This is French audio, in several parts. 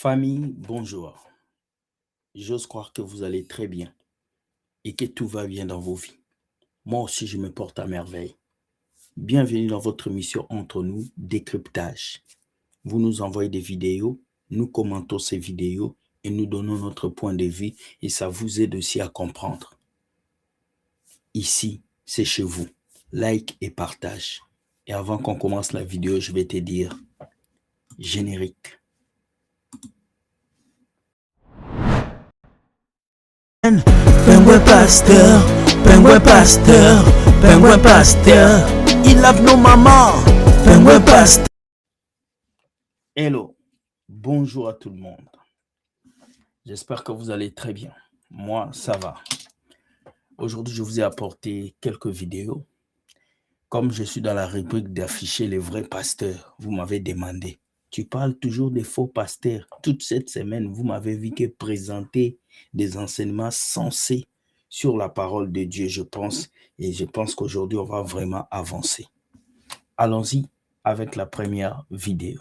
Famille, bonjour. J'ose croire que vous allez très bien et que tout va bien dans vos vies. Moi aussi, je me porte à merveille. Bienvenue dans votre mission Entre nous, décryptage. Vous nous envoyez des vidéos, nous commentons ces vidéos et nous donnons notre point de vue et ça vous aide aussi à comprendre. Ici, c'est chez vous. Like et partage. Et avant qu'on commence la vidéo, je vais te dire générique. Pengouin pasteur, pengouin pasteur, pengouin pasteur, il lave nos mamans, pengouin pasteur. Hello, bonjour à tout le monde. J'espère que vous allez très bien. Moi, ça va. Aujourd'hui, je vous ai apporté quelques vidéos. Comme je suis dans la rubrique d'afficher les vrais pasteurs, vous m'avez demandé. Tu parles toujours des faux pasteurs. Toute cette semaine, vous m'avez vu que présenter des enseignements sensés sur la parole de Dieu, je pense. Et je pense qu'aujourd'hui, on va vraiment avancer. Allons-y avec la première vidéo.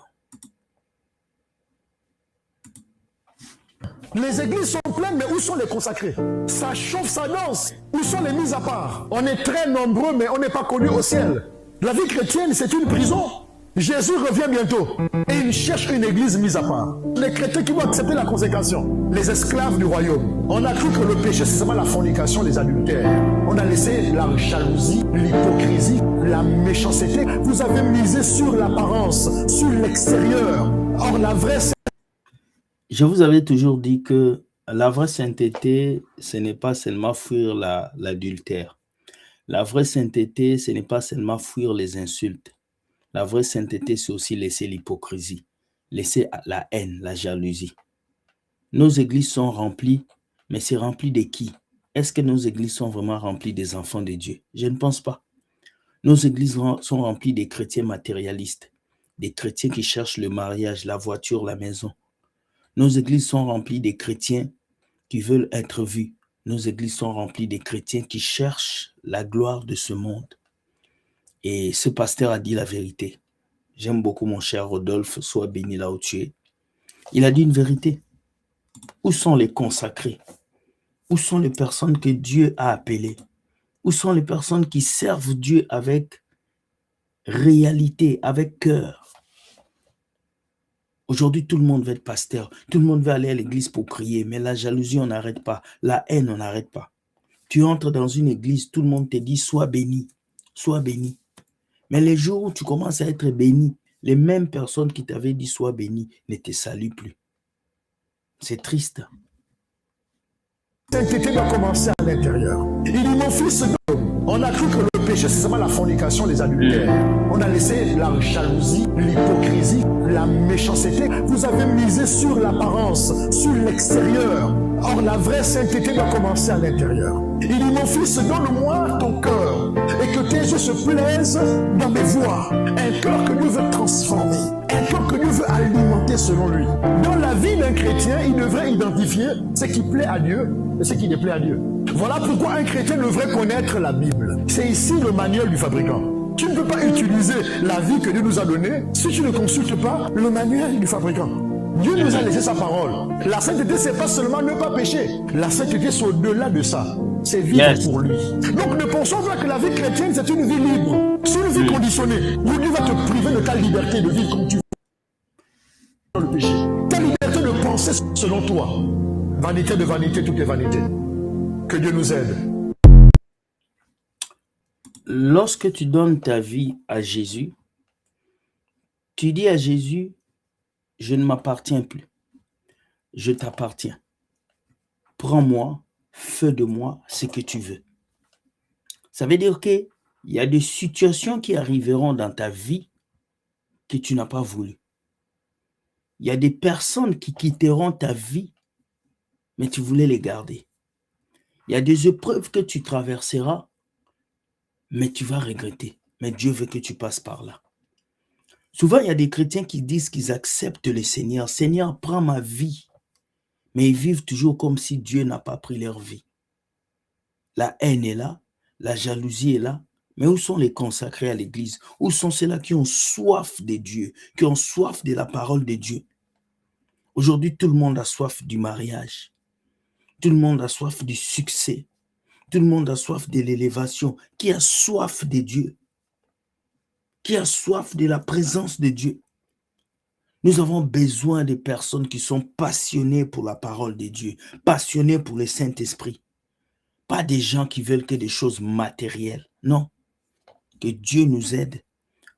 Les églises sont pleines, mais où sont les consacrés? Ça chauffe, ça danse. Où sont les mises à part? On est très nombreux, mais on n'est pas connus au ciel. La vie chrétienne, c'est une prison. Jésus revient bientôt et il cherche une église mise à part. Les chrétiens qui vont accepter la consécration, les esclaves du royaume. On a cru que le péché, c'est seulement la fornication, les adultères. On a laissé la jalousie, l'hypocrisie, la méchanceté. Vous avez misé sur l'apparence, sur l'extérieur. Or, la vraie Je vous avais toujours dit que la vraie sainteté, ce n'est pas seulement fuir l'adultère. La vraie sainteté, ce n'est pas seulement fuir les insultes. La vraie sainteté, c'est aussi laisser l'hypocrisie, laisser la haine, la jalousie. Nos églises sont remplies, mais c'est rempli de qui? Est-ce que nos églises sont vraiment remplies des enfants de Dieu? Je ne pense pas. Nos églises sont remplies des chrétiens matérialistes, des chrétiens qui cherchent le mariage, la voiture, la maison. Nos églises sont remplies des chrétiens qui veulent être vus. Nos églises sont remplies des chrétiens qui cherchent la gloire de ce monde. Et ce pasteur a dit la vérité. J'aime beaucoup mon cher Rodolphe, sois béni là où tu es. Il a dit une vérité. Où sont les consacrés? Où sont les personnes que Dieu a appelées? Où sont les personnes qui servent Dieu avec réalité, avec cœur? Aujourd'hui, tout le monde veut être pasteur. Tout le monde veut aller à l'église pour prier. Mais la jalousie, on n'arrête pas. La haine, on n'arrête pas. Tu entres dans une église, tout le monde te dit, sois béni. Sois béni. Mais les jours où tu commences à être béni, les mêmes personnes qui t'avaient dit, sois béni, ne te saluent plus. C'est triste. La sainteté doit commencer à l'intérieur. Il dit, mon fils, on a cru que le péché, c'est seulement la fornication, les adultères. On a laissé la jalousie, l'hypocrisie, la méchanceté. Vous avez misé sur l'apparence, sur l'extérieur. Or, la vraie sainteté doit commencer à l'intérieur. Il dit, mon fils, donne-moi ton cœur et que tes yeux se plaisent dans mes voies. Un cœur que Dieu veut transformer, un cœur que Dieu veut alimenter selon lui. Dans la vie d'un chrétien, il devrait identifier ce qui plaît à Dieu et ce qui déplaît à Dieu. Voilà pourquoi un chrétien devrait connaître la Bible. C'est ici le manuel du fabricant. Tu ne peux pas utiliser la vie que Dieu nous a donnée si tu ne consultes pas le manuel du fabricant. Dieu nous a laissé sa parole. La sainteté, c'est pas seulement ne pas pécher. La sainteté, c'est au-delà de ça. C'est vivre pour lui. Donc ne pensons pas que la vie chrétienne, c'est une vie libre. C'est une vie conditionnée. Dieu va te priver de ta liberté de vivre comme tu veux dans le péché. Ta liberté de penser selon toi. Vanité de vanité, tout est vanité. Que Dieu nous aide. Lorsque tu donnes ta vie à Jésus, tu dis à Jésus, je ne m'appartiens plus. Je t'appartiens. Prends-moi, fais de moi ce que tu veux. Ça veut dire qu'il y a des situations qui arriveront dans ta vie que tu n'as pas voulu. Il y a des personnes qui quitteront ta vie, mais tu voulais les garder. Il y a des épreuves que tu traverseras, mais tu vas regretter. Mais Dieu veut que tu passes par là. Souvent, il y a des chrétiens qui disent qu'ils acceptent le Seigneur. Seigneur, prends ma vie. Mais ils vivent toujours comme si Dieu n'a pas pris leur vie. La haine est là, la jalousie est là. Mais où sont les consacrés à l'église? Où sont ceux-là qui ont soif de Dieu, qui ont soif de la parole de Dieu? Aujourd'hui, tout le monde a soif du mariage. Tout le monde a soif du succès. Tout le monde a soif de l'élévation. Qui a soif de Dieu? Qui a soif de la présence de Dieu? Nous avons besoin de personnes qui sont passionnées pour la parole de Dieu, passionnées pour le Saint-Esprit. Pas des gens qui veulent que des choses matérielles. Non. Que Dieu nous aide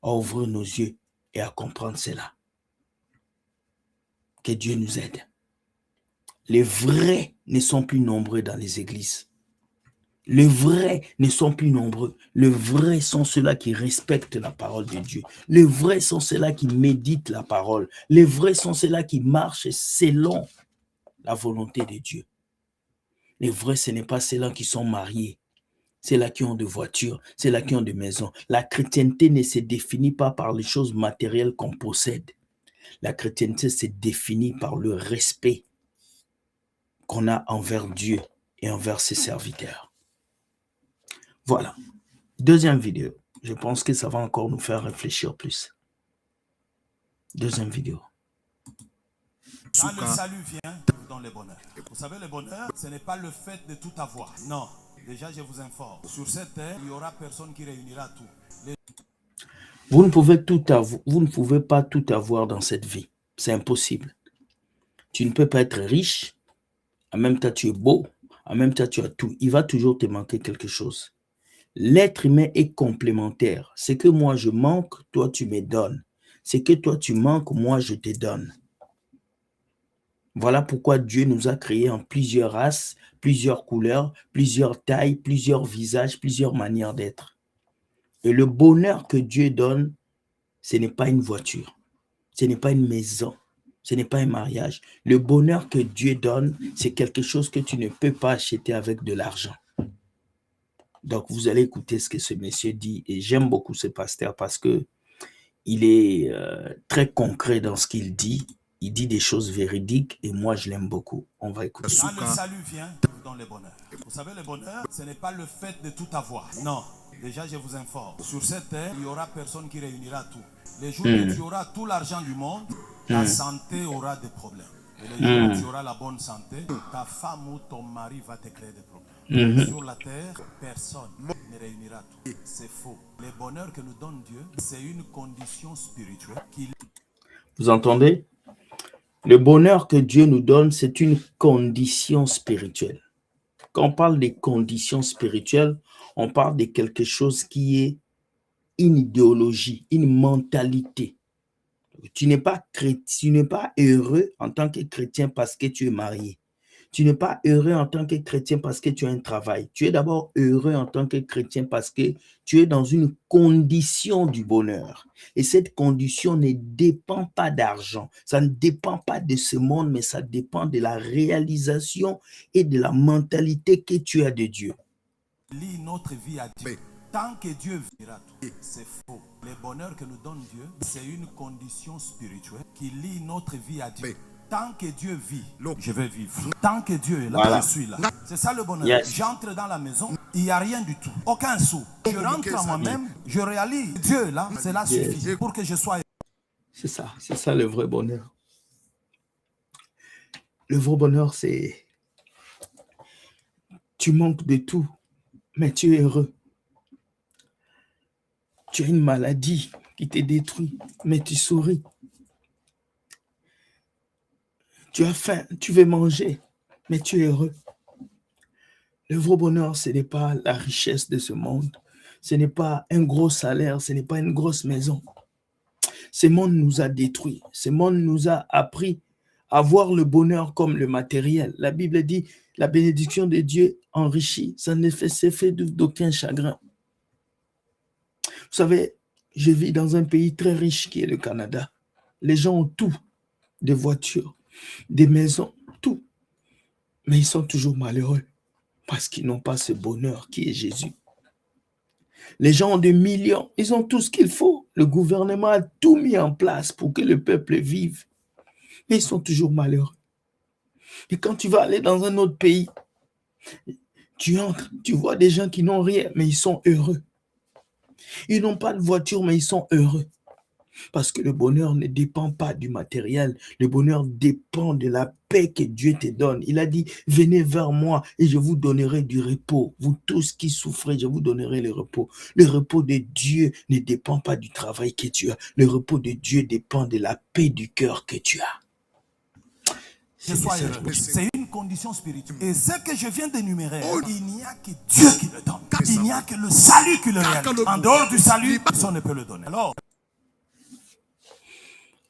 à ouvrir nos yeux et à comprendre cela. Que Dieu nous aide. Les vrais ne sont plus nombreux dans les églises. Les vrais ne sont plus nombreux. Les vrais sont ceux-là qui respectent la parole de Dieu. Les vrais sont ceux-là qui méditent la parole. Les vrais sont ceux-là qui marchent selon la volonté de Dieu. Les vrais, ce n'est pas ceux-là qui sont mariés. Ceux-là qui ont des voitures, ceux-là qui ont des maisons. La chrétienté ne se définit pas par les choses matérielles qu'on possède. La chrétienté se définit par le respect qu'on a envers Dieu et envers ses serviteurs. Voilà. Deuxième vidéo. Je pense que ça va encore nous faire réfléchir plus. Deuxième vidéo. Quand le salut vient, vous donne le bonheur. Vous savez, le bonheur, ce n'est pas le fait de tout avoir. Non. Déjà, je vous informe. Sur cette terre, il n'y aura personne qui réunira tout. Vous ne pouvez pas tout avoir dans cette vie. C'est impossible. Tu ne peux pas être riche. En même temps, tu es beau. En même temps, tu as tout. Il va toujours te manquer quelque chose. L'être humain est complémentaire. Ce que moi je manque, toi tu me donnes. Ce que toi tu manques, moi je te donne. Voilà pourquoi Dieu nous a créés en plusieurs races, plusieurs couleurs, plusieurs tailles, plusieurs visages, plusieurs manières d'être. Et le bonheur que Dieu donne, ce n'est pas une voiture, ce n'est pas une maison, ce n'est pas un mariage. Le bonheur que Dieu donne, c'est quelque chose que tu ne peux pas acheter avec de l'argent. Donc, vous allez écouter ce que ce monsieur dit. Et j'aime beaucoup ce pasteur parce que il est très concret dans ce qu'il dit. Il dit des choses véridiques et moi, je l'aime beaucoup. On va écouter. Quand le salut vient, vous donne le bonheur. Vous savez, le bonheur, ce n'est pas le fait de tout avoir. Non. Déjà, je vous informe. Sur cette terre, il n'y aura personne qui réunira tout. Les jours où tu auras tout l'argent du monde, ta santé aura des problèmes. Et les jours où tu auras la bonne santé, ta femme ou ton mari va te créer des problèmes. Sur la terre, personne ne réunira tout. C'est faux. Le bonheur que nous donne Dieu, c'est une condition spirituelle. Vous entendez? Le bonheur que Dieu nous donne, c'est une condition spirituelle. Quand on parle des conditions spirituelles, on parle de quelque chose qui est une idéologie, une mentalité. Tu n'es pas heureux en tant que chrétien parce que tu es marié. Tu n'es pas heureux en tant que chrétien parce que tu as un travail. Tu es d'abord heureux en tant que chrétien parce que tu es dans une condition du bonheur. Et cette condition ne dépend pas d'argent. Ça ne dépend pas de ce monde, mais ça dépend de la réalisation et de la mentalité que tu as de Dieu. Lie notre vie à Dieu. Tant que Dieu verra tout, c'est faux. Le bonheur que nous donne Dieu, c'est une condition spirituelle qui lie notre vie à Dieu. Tant que Dieu vit, je vais vivre. Tant que Dieu est là, voilà. Je suis là. C'est ça le bonheur. Yes. J'entre dans la maison, il n'y a rien du tout. Aucun sou. Je rentre en moi-même, je réalise Dieu là, cela suffit pour que je sois. C'est ça le vrai bonheur. Le vrai bonheur, c'est tu manques de tout, mais tu es heureux. Tu as une maladie qui te détruit, mais tu souris. Tu as faim, tu veux manger, mais tu es heureux. Le vrai bonheur, ce n'est pas la richesse de ce monde. Ce n'est pas un gros salaire, ce n'est pas une grosse maison. Ce monde nous a détruits. Ce monde nous a appris à voir le bonheur comme le matériel. La Bible dit, la bénédiction de Dieu enrichit. Ça ne s'est fait d'aucun chagrin. Vous savez, je vis dans un pays très riche qui est le Canada. Les gens ont tout, des voitures, des maisons, tout. Mais ils sont toujours malheureux parce qu'ils n'ont pas ce bonheur qui est Jésus. Les gens ont des millions, ils ont tout ce qu'il faut. Le gouvernement a tout mis en place pour que le peuple vive. Mais ils sont toujours malheureux. Et quand tu vas aller dans un autre pays, tu entres, tu vois des gens qui n'ont rien, mais ils sont heureux. Ils n'ont pas de voiture, mais ils sont heureux. Parce que le bonheur ne dépend pas du matériel. Le bonheur dépend de la paix que Dieu te donne. Il a dit, venez vers moi et je vous donnerai du repos. Vous tous qui souffrez, je vous donnerai le repos. Le repos de Dieu ne dépend pas du travail que tu as. Le repos de Dieu dépend de la paix du cœur que tu as. Je sois heureux. C'est une condition spirituelle. Et ce que je viens d'énumérer, il n'y a que Dieu qui le donne. Il n'y a que le salut qui le réalise. En dehors du salut, personne ne peut le donner. Alors,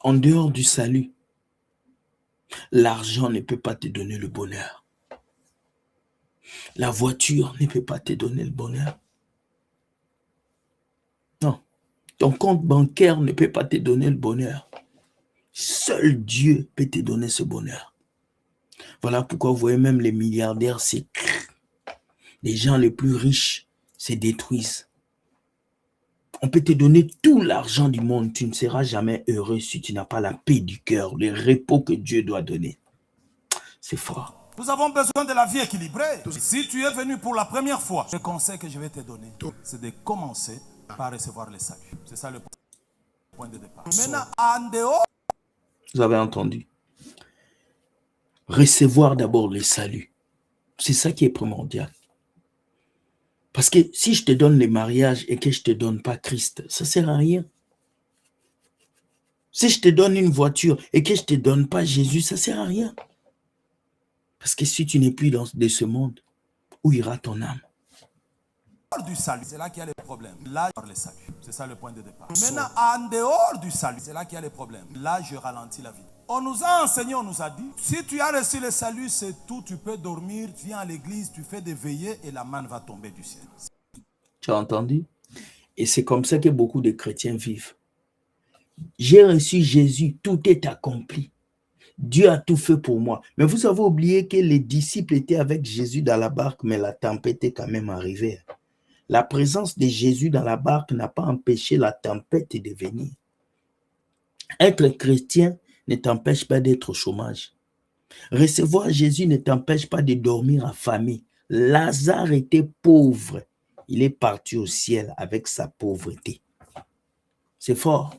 en dehors du salut, l'argent ne peut pas te donner le bonheur. La voiture ne peut pas te donner le bonheur. Non. Ton compte bancaire ne peut pas te donner le bonheur. Seul Dieu peut te donner ce bonheur. Voilà pourquoi vous voyez même les milliardaires, les gens les plus riches se détruisent. On peut te donner tout l'argent du monde, tu ne seras jamais heureux si tu n'as pas la paix du cœur, le repos que Dieu doit donner. C'est fort. Nous avons besoin de la vie équilibrée. Si tu es venu pour la première fois, le conseil que je vais te donner, c'est de commencer par recevoir le salut. C'est ça le point de départ. Maintenant, en dehors... Vous avez entendu. Recevoir d'abord le salut. C'est ça qui est primordial. Parce que si je te donne le mariage et que je ne te donne pas Christ, ça ne sert à rien. Si je te donne une voiture et que je ne te donne pas Jésus, ça ne sert à rien. Parce que si tu n'es plus dans ce monde, où ira ton âme? Du salut, c'est là qu'il y a les problèmes. Là, le salut, c'est ça le point de départ. Maintenant, en dehors du salut, c'est là qu'il y a les problèmes. Là, je ralentis la vie. On nous a enseigné, on nous a dit, si tu as reçu le salut, c'est tout, tu peux dormir, tu viens à l'église, tu fais des veillées et la manne va tomber du ciel. Tu as entendu? Et c'est comme ça que beaucoup de chrétiens vivent. J'ai reçu Jésus, tout est accompli. Dieu a tout fait pour moi. Mais vous avez oublié que les disciples étaient avec Jésus dans la barque, mais la tempête est quand même arrivée. La présence de Jésus dans la barque n'a pas empêché la tempête de venir. Être chrétien ne t'empêche pas d'être au chômage. Recevoir Jésus ne t'empêche pas de dormir affamé. Lazare était pauvre. Il est parti au ciel avec sa pauvreté. C'est fort.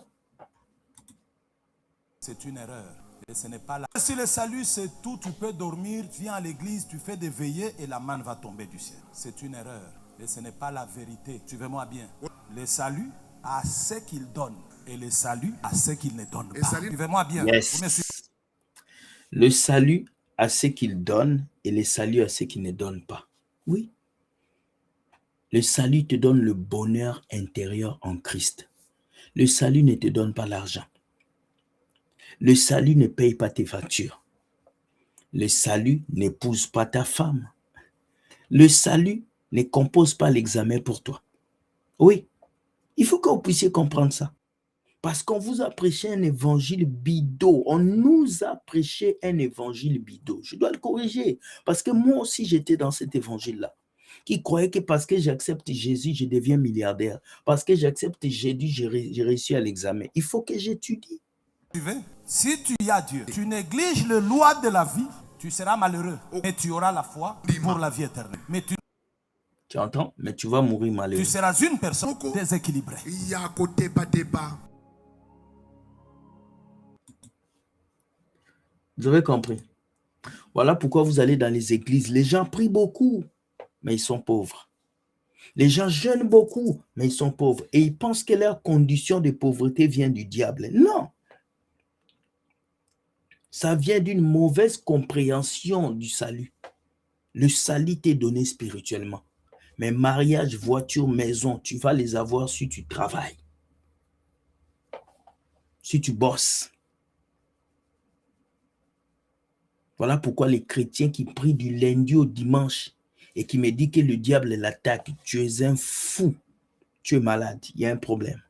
C'est une erreur. Et ce n'est pas là. Si le salut, c'est tout, tu peux dormir, tu viens à l'église, tu fais des veillées et la manne va tomber du ciel. C'est une erreur. Et ce n'est pas la vérité. Suivez-moi bien. Le salut à ce qu'il donne et le salut à ce qu'il ne donne pas. Suivez-moi bien. Yes. Le salut à ce qu'il donne et le salut à ce qu'il ne donne pas. Oui. Le salut te donne le bonheur intérieur en Christ. Le salut ne te donne pas l'argent. Le salut ne paye pas tes factures. Le salut n'épouse pas ta femme. Le salut ne compose pas l'examen pour toi. Oui, il faut que vous puissiez comprendre ça. Parce qu'on vous a prêché un évangile bidon. On nous a prêché un évangile bidon. Je dois le corriger. Parce que moi aussi, j'étais dans cet évangile-là. Qui croyait que parce que j'accepte Jésus, je deviens milliardaire. Parce que j'accepte Jésus, j'ai réussi à l'examen. Il faut que j'étudie. Si tu y as Dieu, tu négliges les lois de la vie, tu seras malheureux. Et tu auras la foi pour la vie éternelle. Mais tu entends? Mais tu vas mourir malheureux. Tu seras une personne déséquilibrée. Vous avez compris? Voilà pourquoi vous allez dans les églises. Les gens prient beaucoup, mais ils sont pauvres. Les gens jeûnent beaucoup, mais ils sont pauvres. Et ils pensent que leur condition de pauvreté vient du diable. Non. Ça vient d'une mauvaise compréhension du salut. Le salut t'est donné spirituellement. Mais mariage, voiture, maison, tu vas les avoir si tu travailles. Si tu bosses. Voilà pourquoi les chrétiens qui prient du lundi au dimanche et qui me disent que le diable l'attaque, tu es un fou, tu es malade, il y a un problème.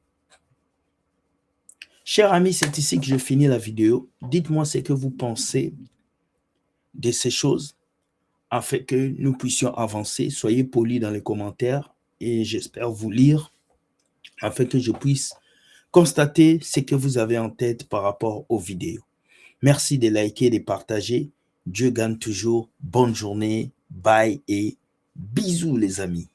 Chers amis, c'est ici que je finis la vidéo. Dites-moi ce que vous pensez de ces choses afin que nous puissions avancer. Soyez polis dans les commentaires et j'espère vous lire afin que je puisse constater ce que vous avez en tête par rapport aux vidéos. Merci de liker, de partager. Dieu gagne toujours. Bonne journée. Bye et bisous les amis.